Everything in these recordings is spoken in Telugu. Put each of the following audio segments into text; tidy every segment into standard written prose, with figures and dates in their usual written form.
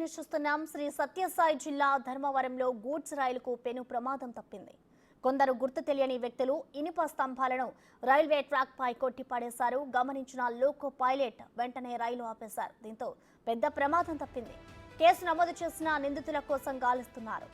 న్యూస్ చూస్తున్నాం. శ్రీ సత్యసాయి జిల్లా ధర్మవరంలో గూడ్స్ రైలుకు పెను ప్రమాదం తప్పింది. కొందరు గుర్తు తెలియని వ్యక్తులు ఇనుప స్తంభాలను రైల్వే ట్రాక్ పై కొట్టి పడేశారు. గమనించిన లోకో పైలట్ వెంటనే రైలు ఆపేశారు. దీంతో పెద్ద ప్రమాదం తప్పింది. కేసు నమోదు చేసిన నిందితుల కోసం గాలిస్తున్నారు.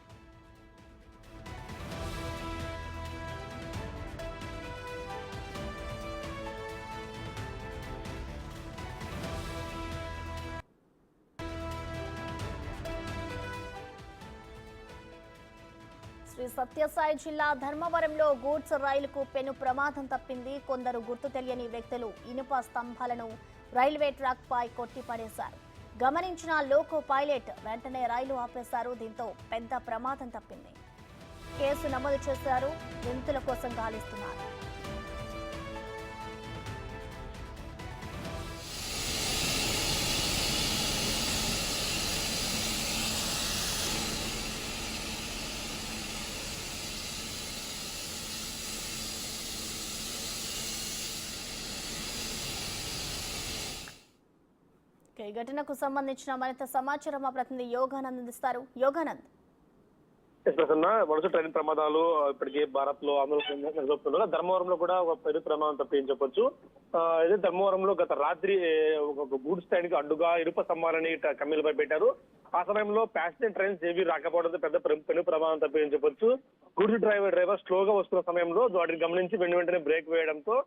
శ్రీ సత్యసాయి జిల్లా ధర్మవరంలో గూడ్స్ రైలుకు పెను ప్రమాదం తప్పింది. కొందరు గుర్తు తెలియని వ్యక్తులు ఇనుప స్తంభాలను రైల్వే ట్రాక్ పై కొట్టి పడేశారు. గమనించిన లోకో పైలట్ వెంటనే రైలు ఆపేశారు. దీంతో పెద్ద ప్రమాదం తప్పింది. కేసు నమోదు చేశారు. నిందితుల కోసం గాలిస్తున్నారు. ఈ ఘటనకు సంబంధించిన మరింత సమాచారం మా ప్రతినిధి యోగానంద్ అందిస్తారు. యోగానంద్, వరుస ట్రైన్ ప్రమాదాలు ఇప్పటికే భారత్ లో ఆందోళన ధర్మవరంలో కూడా ఒక పెద్ద ప్రమాదం తప్పని చెప్పొచ్చు. అయితే ధర్మవరంలో గత రాత్రి ఒక గూడ్స్ ట్రైన్ కి అడ్డుగా ఇనుప స్తంభాలని కమ్మీలపై పెట్టారు. ఆ సమయంలో ప్యాసింజర్ ట్రైన్స్ ఏవి రాకపోవడంతో పెను ప్రమాదం తప్పని చెప్పొచ్చు. గూడ్స్ డ్రైవర్ స్లోగా వస్తున్న సమయంలో వాటిని గమనించి వెంటనే బ్రేక్ వేయడంతో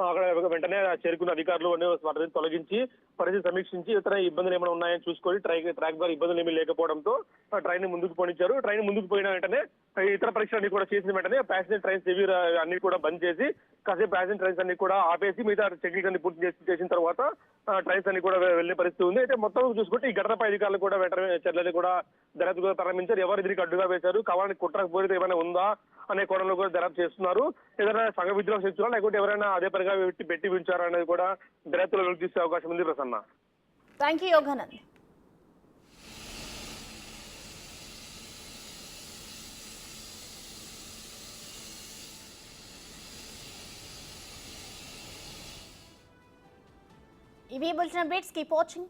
అక్కడ వెంటనే చేరుకున్న అధికారులు వాటిని తొలగించి పరిస్థితి సమీక్షించి ఇతర ఇబ్బందులు ఏమైనా ఉన్నాయని చూసుకొని ట్రాక్ ద్వారా ఇబ్బందులు ఏమీ లేకపోవడంతో ట్రైన్ ముందుకు పోనిచ్చారు. ట్రైన్ ముందుకు పోయిన వెంటనే ఇతర పరీక్షలు కూడా చేసిన వెంటనే ప్యాసింజర్ ట్రైన్స్ ఏవి అన్ని కూడా బంద్ చేసి కాసేపు ప్యాసింజర్ ట్రైన్స్ అన్ని కూడా ఆపేసి మిగతా చెకింగ్ అన్ని పూర్తి చేసిన తర్వాత ట్రైన్స్ అన్ని కూడా వెళ్లే పరిస్థితి ఉంది. అయితే మొత్తం చూసుకుంటే ఈ ఘటనపై అధికారులు కూడా వెంటనే చర్యలు కూడా దర్యాప్తు ప్రారంభించారు. ఎవరు దీనికి అడ్డుగా వేశారు, కావాలని కుట్రకపోతే ఏమైనా ఉందా అనే కోణంలో కూడా దర్యాప్తు చేస్తున్నారు. ఏదైనా సంఘ విద్రోహం చేస్తున్నారా లేకుంటే ఎవరైనా అదే పరిగా పెట్టి ఉంచారా అనేది కూడా దర్యాప్తులో వెలుగు తీసే అవకాశం ఉంది. Prasanna, thank you Yoganand. ఇవి బులెటిన్ అప్డేట్స్. Keep watching.